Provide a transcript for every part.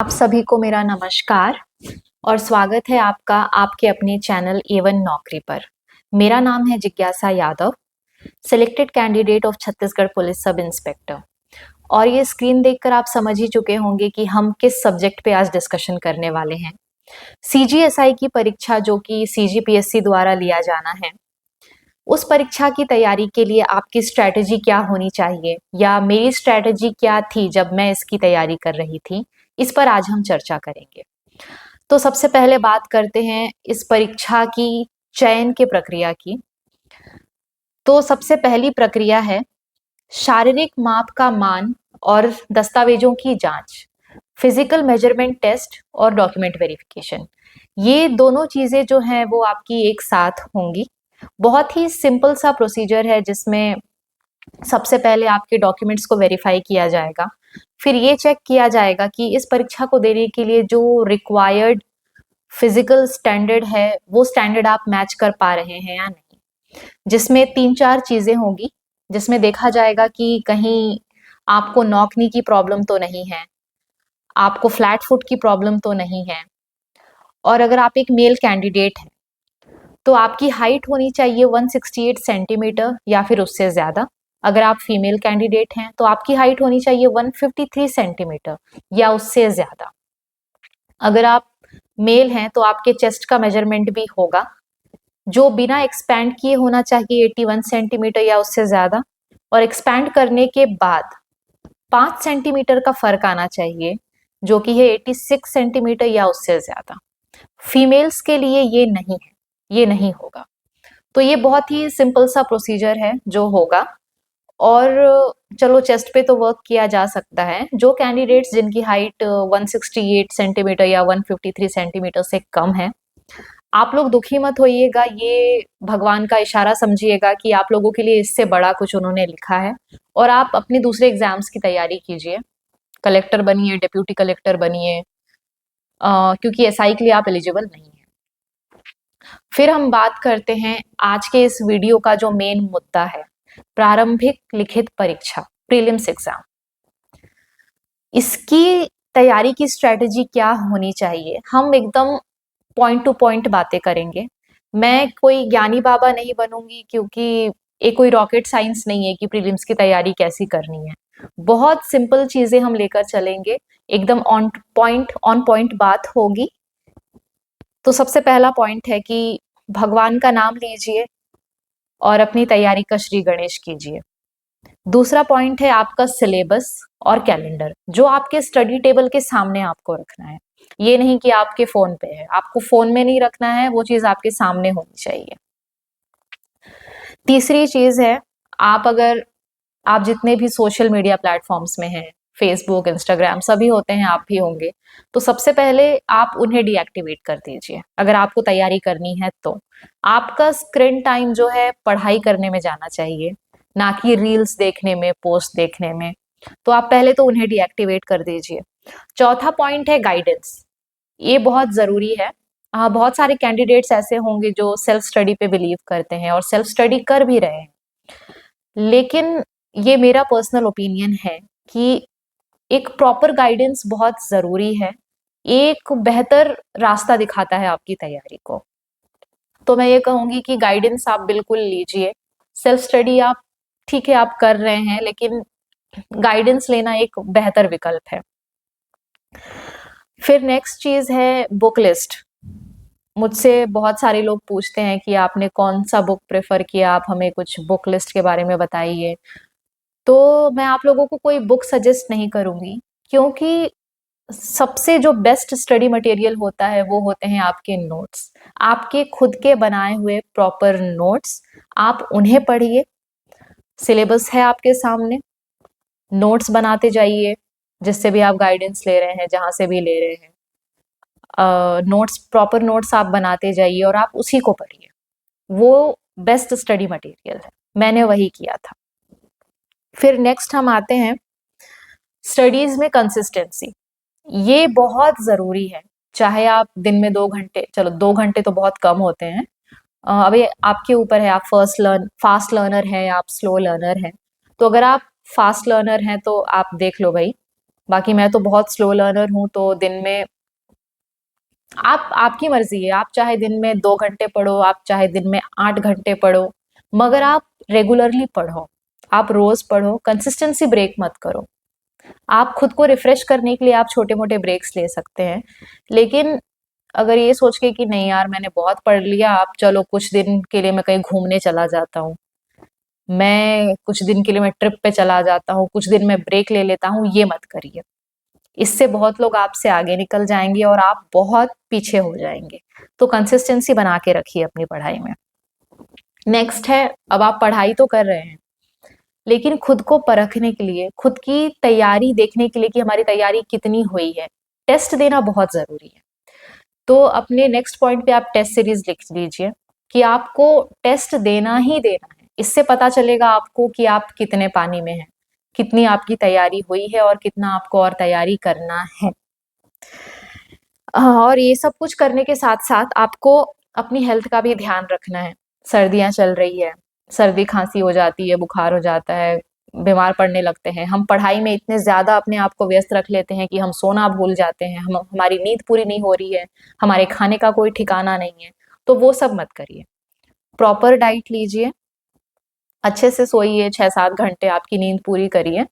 आप सभी को मेरा नमस्कार और स्वागत है आपका आपके अपने चैनल A1 नौकरी पर। मेरा नाम है जिज्ञासा Yadav, selected candidate of Chhattisgarh police sub inspector. और ये स्क्रीन देखकर आप समझ ही चुके होंगे कि हम किस सब्जेक्ट पे आज डिस्कशन करने वाले हैं। CGSI की परीक्षा जो कि CGPSC द्वारा लिया जाना है, उस परीक्षा की तैयारी के लिए आपकी स्ट्रैटेजी क्या होनी चाहिए या मेरी स्ट्रैटेजी क्या थी जब मैं इसकी तैयारी कर रही थी, इस पर आज हम चर्चा करेंगे। तो सबसे पहले बात करते हैं इस परीक्षा की चयन की प्रक्रिया की। तो सबसे पहली प्रक्रिया है शारीरिक माप का मान और दस्तावेजों की जांच, फिजिकल मेजरमेंट टेस्ट और डॉक्यूमेंट वेरिफिकेशन। ये दोनों चीजें जो हैं वो आपकी एक साथ होंगी। बहुत ही सिंपल सा प्रोसीजर है जिसमें सबसे पहले आपके डॉक्यूमेंट्स को वेरीफाई किया जाएगा, फिर ये चेक किया जाएगा कि इस परीक्षा को देने के लिए जो रिक्वायर्ड फिजिकल स्टैंडर्ड है वो स्टैंडर्ड आप मैच कर पा रहे हैं या नहीं, जिसमें 3-4 चीजें होंगी। जिसमें देखा जाएगा कि कहीं आपको नॉक नी की प्रॉब्लम तो नहीं है, आपको फ्लैट फुट की प्रॉब्लम तो नहीं है, और अगर आप एक मेल कैंडिडेट हैं तो आपकी हाइट होनी चाहिए 168 सेंटीमीटर या फिर उससे ज्यादा। अगर आप फीमेल कैंडिडेट हैं तो आपकी हाइट होनी चाहिए 153 सेंटीमीटर या उससे ज्यादा। अगर आप मेल हैं तो आपके चेस्ट का मेजरमेंट भी होगा जो बिना एक्सपैंड किए होना चाहिए 81 सेंटीमीटर या उससे ज्यादा, और एक्सपैंड करने के बाद 5 सेंटीमीटर का फर्क आना चाहिए जो कि है 86 सेंटीमीटर या उससे ज्यादा। फीमेल्स के लिए ये नहीं है, ये नहीं होगा। तो ये बहुत ही सिंपल सा प्रोसीजर है जो होगा। और चलो चेस्ट पे तो वर्क किया जा सकता है। जो कैंडिडेट्स जिनकी हाइट 168 सेंटीमीटर या 153 सेंटीमीटर से कम है, आप लोग दुखी मत होइएगा, ये भगवान का इशारा समझिएगा कि आप लोगों के लिए इससे बड़ा कुछ उन्होंने लिखा है। और आप अपने दूसरे एग्जाम्स की तैयारी कीजिए, कलेक्टर बनिए, डिप्यूटी कलेक्टर बनिए, क्योंकि एसआई के लिए आप एलिजिबल नहीं है। फिर हम बात करते हैं आज के इस वीडियो का जो मेन मुद्दा है, प्रारंभिक लिखित परीक्षा, प्रीलिम्स एग्जाम। इसकी तैयारी की स्ट्रेटेजी क्या होनी चाहिए, हम एकदम पॉइंट टू पॉइंट बातें करेंगे। मैं कोई ज्ञानी बाबा नहीं बनूंगी क्योंकि ये कोई रॉकेट साइंस नहीं है कि प्रीलिम्स की तैयारी कैसी करनी है। बहुत सिंपल चीजें हम लेकर चलेंगे, एकदम ऑन पॉइंट बात होगी। तो सबसे पहला पॉइंट है कि भगवान का नाम लीजिए और अपनी तैयारी का श्री गणेश कीजिए। दूसरा पॉइंट है आपका सिलेबस और कैलेंडर, जो आपके स्टडी टेबल के सामने आपको रखना है। ये नहीं कि आपके फोन पे है, आपको फोन में नहीं रखना है, वो चीज आपके सामने होनी चाहिए। तीसरी चीज है, आप जितने भी सोशल मीडिया प्लेटफॉर्म्स में हैं, फेसबुक, इंस्टाग्राम सभी होते हैं, आप भी होंगे, तो सबसे पहले आप उन्हें डीएक्टिवेट कर दीजिए अगर आपको तैयारी करनी है। तो आपका स्क्रीन टाइम जो है पढ़ाई करने में जाना चाहिए, ना कि रील्स देखने में, पोस्ट देखने में। तो आप पहले तो उन्हें डीएक्टिवेट कर दीजिए। चौथा पॉइंट है गाइडेंस। ये बहुत जरूरी है। बहुत सारे कैंडिडेट्स ऐसे होंगे जो सेल्फ स्टडी पे बिलीव करते हैं और सेल्फ स्टडी कर भी रहे हैं, लेकिन ये मेरा पर्सनल ओपिनियन है कि एक प्रॉपर गाइडेंस बहुत जरूरी है, एक बेहतर रास्ता दिखाता है आपकी तैयारी को। तो मैं ये कहूंगी कि गाइडेंस आप बिल्कुल लीजिए। सेल्फ स्टडी आप ठीक है आप कर रहे हैं, लेकिन गाइडेंस लेना एक बेहतर विकल्प है। फिर नेक्स्ट चीज है बुक लिस्ट। मुझसे बहुत सारे लोग पूछते हैं कि आपने कौन सा बुक प्रेफर किया, आप हमें कुछ बुक लिस्ट के बारे में बताइए। तो मैं आप लोगों को कोई बुक सजेस्ट नहीं करूंगी, क्योंकि सबसे जो बेस्ट स्टडी मटेरियल होता है वो होते हैं आपके नोट्स, आपके खुद के बनाए हुए प्रॉपर नोट्स। आप उन्हें पढ़िए, सिलेबस है आपके सामने, नोट्स बनाते जाइए, जिससे भी आप गाइडेंस ले रहे हैं, जहां से भी ले रहे हैं, नोट्स, प्रॉपर नोट्स आप बनाते जाइए और आप उसी को पढ़िए। वो बेस्ट स्टडी मटेरियल है, मैंने वही किया था। फिर नेक्स्ट हम आते हैं स्टडीज में कंसिस्टेंसी। ये बहुत जरूरी है, चाहे आप दिन में 2 घंटे, चलो 2 घंटे तो बहुत कम होते हैं, अभी आपके ऊपर है, आप फास्ट लर्नर है, आप स्लो लर्नर है। तो अगर आप फास्ट लर्नर हैं तो आप देख लो भाई, बाकी मैं तो बहुत स्लो लर्नर हूँ, तो दिन में आपकी मर्जी है, आप चाहे दिन में 2 घंटे पढ़ो, आप चाहे दिन में 8 घंटे पढ़ो, मगर आप रेगुलरली पढ़ो, आप रोज पढ़ो, कंसिस्टेंसी ब्रेक मत करो। आप खुद को रिफ्रेश करने के लिए आप छोटे मोटे ब्रेक्स ले सकते हैं, लेकिन अगर ये सोच के कि नहीं यार मैंने बहुत पढ़ लिया, आप चलो कुछ दिन के लिए मैं कहीं घूमने चला जाता हूँ, मैं कुछ दिन के लिए मैं ट्रिप पे चला जाता हूँ, कुछ दिन मैं ब्रेक ले लेता हूँ, ये मत करिए। इससे बहुत लोग आपसे आगे निकल जाएंगे और आप बहुत पीछे हो जाएंगे। तो कंसिस्टेंसी बना के रखिए अपनी पढ़ाई में। नेक्स्ट है, अब आप पढ़ाई तो कर रहे हैं, लेकिन खुद को परखने के लिए, खुद की तैयारी देखने के लिए कि हमारी तैयारी कितनी हुई है, टेस्ट देना बहुत जरूरी है। तो अपने नेक्स्ट पॉइंट पे आप टेस्ट सीरीज लिख लीजिए कि आपको टेस्ट देना ही देना है। इससे पता चलेगा आपको कि आप कितने पानी में हैं, कितनी आपकी तैयारी हुई है और कितना आपको और तैयारी करना है। और ये सब कुछ करने के साथ साथ आपको अपनी हेल्थ का भी ध्यान रखना है। सर्दियां चल रही है, सर्दी खांसी हो जाती है, बुखार हो जाता है, बीमार पड़ने लगते हैं। हम पढ़ाई में इतने ज्यादा अपने आप को व्यस्त रख लेते हैं कि हम सोना भूल जाते हैं, हमारी नींद पूरी नहीं हो रही है, हमारे खाने का कोई ठिकाना नहीं है। तो वो सब मत करिए, प्रॉपर डाइट लीजिए, अच्छे से सोइए, 6-7 घंटे आपकी नींद पूरी करिए,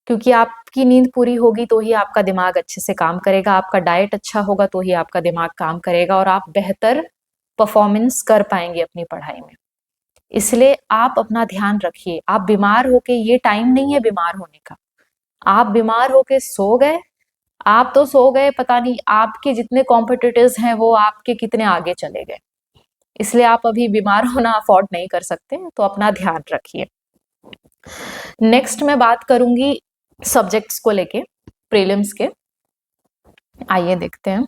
क्योंकि आपकी नींद पूरी होगी तो ही आपका दिमाग अच्छे से काम करेगा, आपका डाइट अच्छा होगा तो ही आपका दिमाग काम करेगा और आप बेहतर परफॉर्मेंस कर पाएंगे अपनी पढ़ाई में। इसलिए आप अपना ध्यान रखिए। आप बीमार होके, ये टाइम नहीं है बीमार होने का। आप बीमार होके सो गए, आप तो सो गए, पता नहीं आपके जितने कॉम्पिटिटर्स हैं वो आपके कितने आगे चले गए। इसलिए आप अभी बीमार होना अफोर्ड नहीं कर सकते, तो अपना ध्यान रखिए। नेक्स्ट मैं बात करूंगी सब्जेक्ट्स को लेके, प्रीलिम्स के। आइए देखते हैं।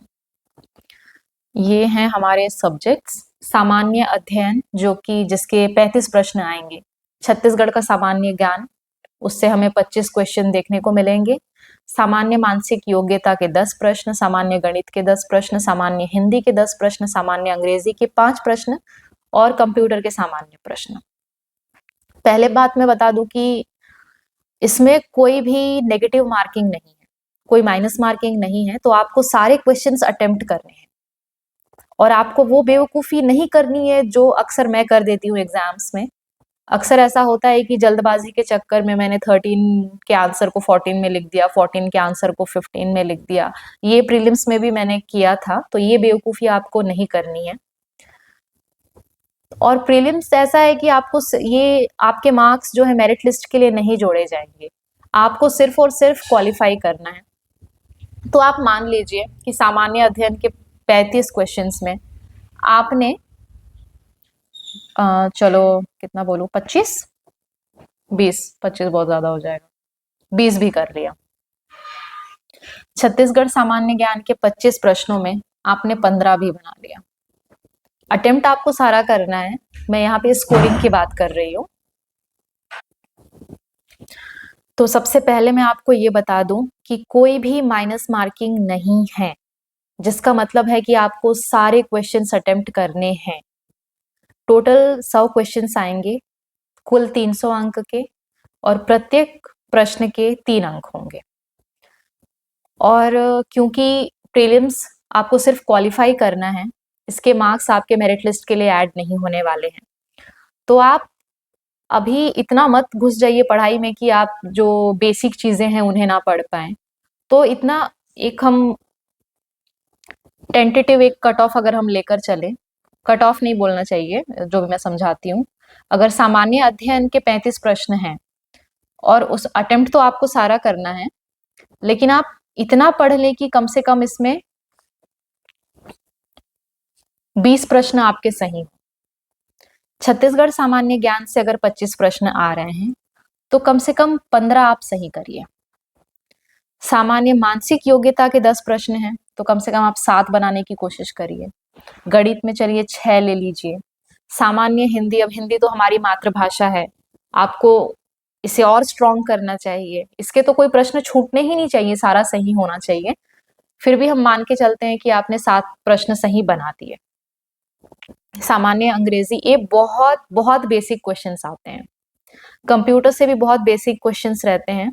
ये हैं हमारे सब्जेक्ट्स। सामान्य अध्ययन, जो कि जिसके 35 प्रश्न आएंगे। छत्तीसगढ़ का सामान्य ज्ञान, उससे हमें 25 क्वेश्चन देखने को मिलेंगे। सामान्य मानसिक योग्यता के 10 प्रश्न, सामान्य गणित के 10 प्रश्न, सामान्य हिंदी के 10 प्रश्न, सामान्य अंग्रेजी के 5 प्रश्न और कंप्यूटर के सामान्य प्रश्न। पहले बात मैं बता दूं कि इसमें कोई भी नेगेटिव मार्किंग नहीं है, कोई माइनस मार्किंग नहीं है। तो आपको सारे क्वेश्चंस अटेम्प्ट करने हैं और आपको वो बेवकूफ़ी नहीं करनी है जो अक्सर मैं कर देती हूँ एग्जाम्स में। अक्सर ऐसा होता है कि जल्दबाजी के चक्कर में मैंने 13 के आंसर को 14 में लिख दिया, 14 के आंसर को 15 में लिख दिया। ये प्रीलिम्स में भी मैंने किया था, तो ये बेवकूफ़ी आपको नहीं करनी है। और प्रीलिम्स ऐसा है कि आपको ये आपके मार्क्स जो है मेरिट लिस्ट के लिए नहीं जोड़े जाएंगे, आपको सिर्फ और सिर्फ क्वालिफाई करना है। तो आप मान लीजिए कि सामान्य अध्ययन के 35 क्वेश्चंस में आपने चलो कितना बोलूं, 25, 20, 25 बहुत ज्यादा हो जाएगा, 20 भी कर लिया। छत्तीसगढ़ सामान्य ज्ञान के 25 प्रश्नों में आपने 15 भी बना लिया। अटेम्प्ट आपको सारा करना है, मैं यहाँ पे स्कोरिंग की बात कर रही हूँ। तो सबसे पहले मैं आपको ये बता दूं कि कोई भी माइनस मार्किंग नहीं है, जिसका मतलब है कि आपको सारे क्वेश्चंस अटेम्प्ट करने हैं। टोटल 100 क्वेश्चंस आएंगे, कुल 300 अंक के, और प्रत्येक प्रश्न के 3 अंक होंगे। और क्योंकि प्रीलिम्स आपको सिर्फ क्वालिफाई करना है, इसके मार्क्स आपके मेरिट लिस्ट के लिए ऐड नहीं होने वाले हैं। तो आप अभी इतना मत घुस जाइए पढ़ाई में कि आप जो बेसिक चीजें हैं उन्हें ना पढ़ पाए। तो इतना एक हम टेंटेटिव एक कट ऑफ अगर हम लेकर चले, कट ऑफ नहीं बोलना चाहिए, जो भी मैं समझाती हूँ। अगर सामान्य अध्ययन के 35 प्रश्न हैं और उस अटेम्प्ट तो आपको सारा करना है, लेकिन आप इतना पढ़ लें कि कम से कम इसमें 20 प्रश्न आपके सही हो। छत्तीसगढ़ सामान्य ज्ञान से अगर 25 प्रश्न आ रहे हैं तो कम से कम 15 आप सही करिए। सामान्य मानसिक योग्यता के 10 प्रश्न हैं तो कम से कम आप 7 बनाने की कोशिश करिए। गणित में चलिए 6 ले लीजिए। सामान्य हिंदी, अब हिंदी तो हमारी मातृभाषा है, आपको इसे और स्ट्रॉन्ग करना चाहिए। इसके तो कोई प्रश्न छूटने ही नहीं चाहिए, सारा सही होना चाहिए। फिर भी हम मान के चलते हैं कि आपने 7 प्रश्न सही बना दिए। सामान्य अंग्रेजी, ये बहुत बहुत बेसिक क्वेश्चंस आते हैं। कंप्यूटर से भी बहुत बेसिक क्वेश्चंस रहते हैं।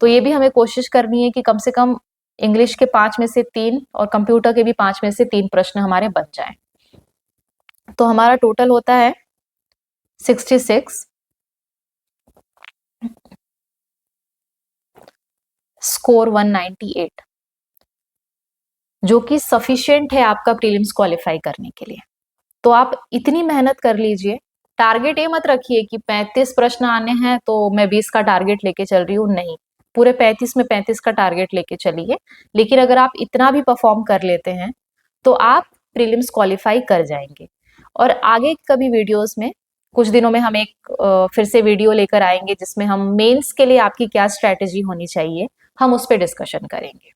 तो ये भी हमें कोशिश करनी है कि कम से कम इंग्लिश के 5 में से 3 और कंप्यूटर के भी 5 में से 3 प्रश्न हमारे बन जाएं। तो हमारा टोटल होता है 66, स्कोर 198, जो कि सफिशिएंट है आपका प्रीलिम्स क्वालिफाई करने के लिए। तो आप इतनी मेहनत कर लीजिए। टारगेट ये मत रखिए कि 35 प्रश्न आने हैं तो मैं 20 का टारगेट लेके चल रही हूँ, नहीं, पूरे 35 में 35 का टारगेट लेके चलिए। लेकिन अगर आप इतना भी परफॉर्म कर लेते हैं तो आप प्रीलिम्स क्वालिफाई कर जाएंगे। और आगे कभी वीडियोस में कुछ दिनों में हम एक फिर से वीडियो लेकर आएंगे जिसमें हम मेंस के लिए आपकी क्या स्ट्रैटेजी होनी चाहिए, हम उस पर डिस्कशन करेंगे।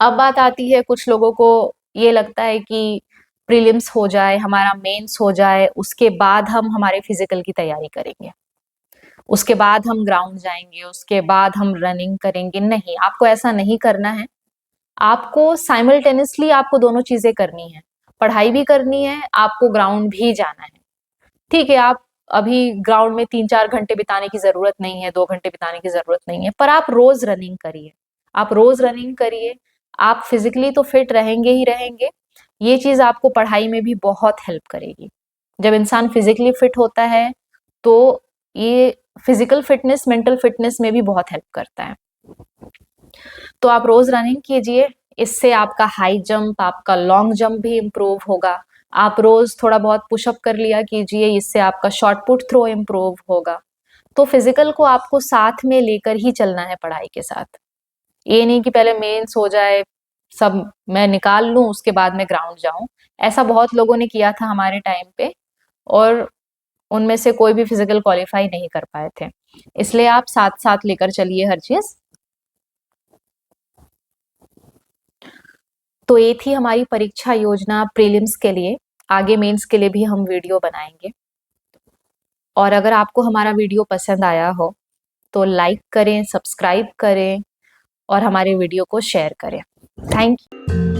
अब बात आती है, कुछ लोगों को ये लगता है कि प्रीलिम्स हो जाए, हमारा मेंस हो जाए, उसके बाद हम हमारे फिजिकल की तैयारी करेंगे, उसके बाद हम ग्राउंड जाएंगे, उसके बाद हम रनिंग करेंगे। नहीं, आपको ऐसा नहीं करना है। आपको साइमल्टेनियसली आपको दोनों चीजें करनी है, पढ़ाई भी करनी है, आपको ग्राउंड भी जाना है। ठीक है, आप अभी ग्राउंड में 3-4 घंटे बिताने की जरूरत नहीं है, 2 घंटे बिताने की जरूरत नहीं है, पर आप रोज रनिंग करिए, आप रोज रनिंग करिए। आप फिजिकली तो फिट रहेंगे ही रहेंगे, ये चीज आपको पढ़ाई में भी बहुत हेल्प करेगी। जब इंसान फिजिकली फिट होता है तो ये फिजिकल फिटनेस मेंटल फिटनेस में भी बहुत हेल्प करता है। तो आप रोज रनिंग कीजिए, इससे आपका हाई जंप, आपका लॉन्ग जंप भी इम्प्रूव होगा। आप रोज थोड़ा बहुत पुशअप कर लिया कीजिए, इससे आपका शॉर्ट पुट थ्रो इम्प्रूव होगा। तो फिजिकल को आपको साथ में लेकर ही चलना है पढ़ाई के साथ। ये नहीं कि पहले मेंस हो जाए, सब मैं निकाल लूं, उसके बाद में ग्राउंड जाऊं। ऐसा बहुत लोगों ने किया था हमारे टाइम पे, और उनमें से कोई भी फिजिकल क्वालिफाई नहीं कर पाए थे। इसलिए आप साथ साथ लेकर चलिए हर चीज। तो ये थी हमारी परीक्षा योजना प्रीलिम्स के लिए। आगे मेंस के लिए भी हम वीडियो बनाएंगे। और अगर आपको हमारा वीडियो पसंद आया हो तो लाइक करें, सब्सक्राइब करें और हमारे वीडियो को शेयर करें। Thank you.